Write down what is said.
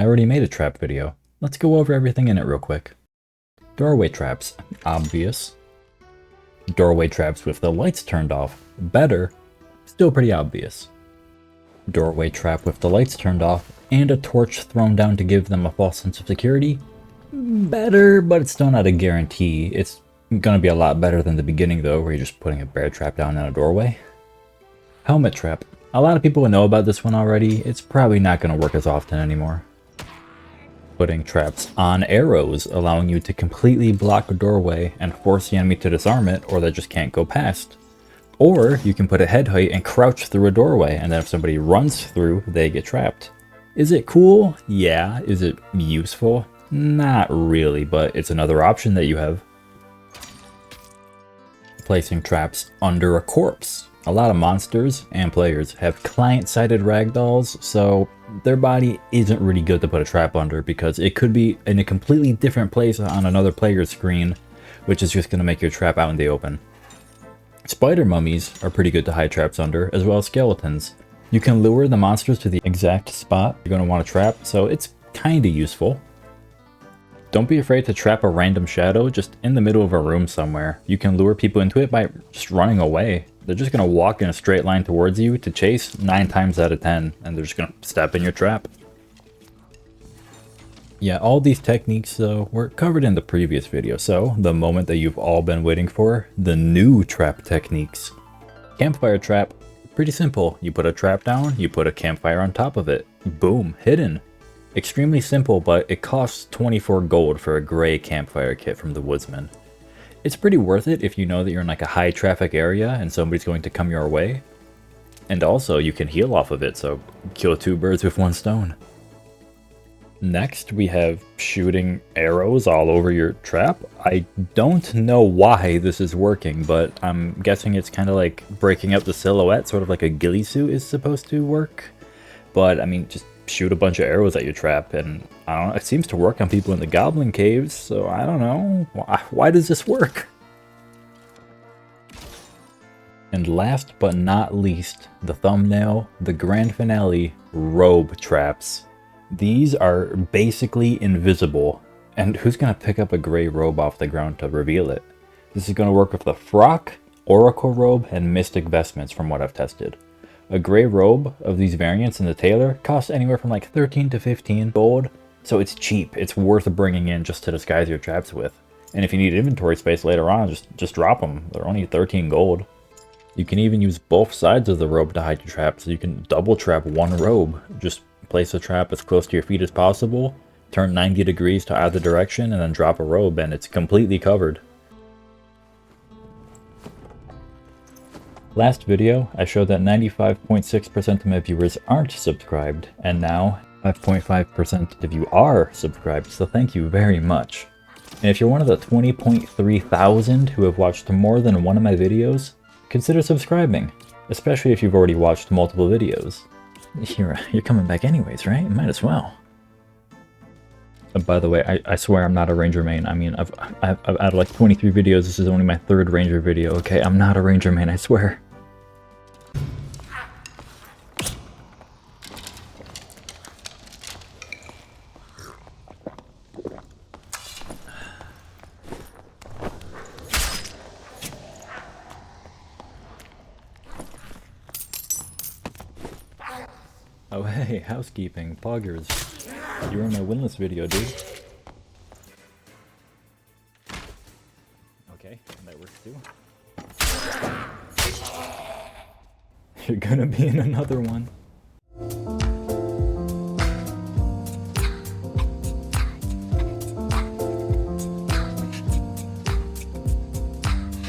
I already made a trap video. Let's go over everything in it real quick. Doorway traps, obvious. Doorway traps with the lights turned off, better, still pretty obvious. Doorway trap with the lights turned off and a torch thrown down to give them a false sense of security, better, but it's still not a guarantee. It's gonna be a lot better than the beginning though, where you're just putting a bear trap down in a doorway. Helmet trap. A lot of people know about this one already. It's probably not gonna work as often anymore. Putting traps on arrows, allowing you to completely block a doorway and force the enemy to disarm it, or they just can't go past. Or you can put a head height and crouch through a doorway, and then if somebody runs through, they get trapped. Is it cool? Yeah. Is it useful? Not really, but it's another option that you have. Placing traps under a corpse. A lot of monsters and players have client-sided ragdolls, so their body isn't really good to put a trap under because it could be in a completely different place on another player's screen, which is just going to make your trap out in the open. Spider mummies are pretty good to hide traps under, as well as skeletons. You can lure the monsters to the exact spot you're going to want to trap, so it's kinda useful. Don't be afraid to trap a random shadow just in the middle of a room somewhere. You can lure people into it by just running away. They're just going to walk in a straight line towards you to chase 9 times out of 10, and they're just going to step in your trap. Yeah, all these techniques though were covered in the previous video, so the moment that you've all been waiting for, the new trap techniques. Campfire trap, pretty simple. You put a trap down, you put a campfire on top of it. Boom, hidden. Extremely simple, but it costs 24 gold for a gray campfire kit from the woodsman. It's pretty worth it if you know that you're in like a high traffic area and somebody's going to come your way. And also you can heal off of it, so kill 2 birds with 1 stone. Next, we have shooting arrows all over your trap. I don't know why this is working, but I'm guessing it's kind of like breaking up the silhouette, sort of like a ghillie suit is supposed to work. But I mean, just shoot a bunch of arrows at your trap, and I don't know, it seems to work on people in the goblin caves, so I don't know. Why does this work? And last but not least, the thumbnail, the grand finale, robe traps. These are basically invisible, and who's going to pick up a gray robe off the ground to reveal it? This is going to work with the frock, oracle robe, and mystic vestments from what I've tested. A gray robe of these variants in the tailor costs anywhere from like 13 to 15 gold, so it's cheap. It's worth bringing in just to disguise your traps with. And if you need inventory space later on, just drop them. They're only 13 gold. You can even use both sides of the robe to hide your trap, so you can double trap one robe. Just place a trap as close to your feet as possible, turn 90 degrees to either direction, and then drop a robe, and it's completely covered. Last video, I showed that 95.6% of my viewers aren't subscribed, and now 5.5% of you are subscribed, so thank you very much. And if you're one of the 20.3 thousand who have watched more than one of my videos, consider subscribing, especially if you've already watched multiple videos. You're coming back anyways, right? Might as well. By the way, I swear I'm not a ranger main. I mean, I've out of like 23 videos, this is only my 3rd ranger video, okay? I'm not a ranger main, I swear. Oh hey, housekeeping, poggers. You were in my winless video, dude. Okay, that works too. You're gonna be in another one.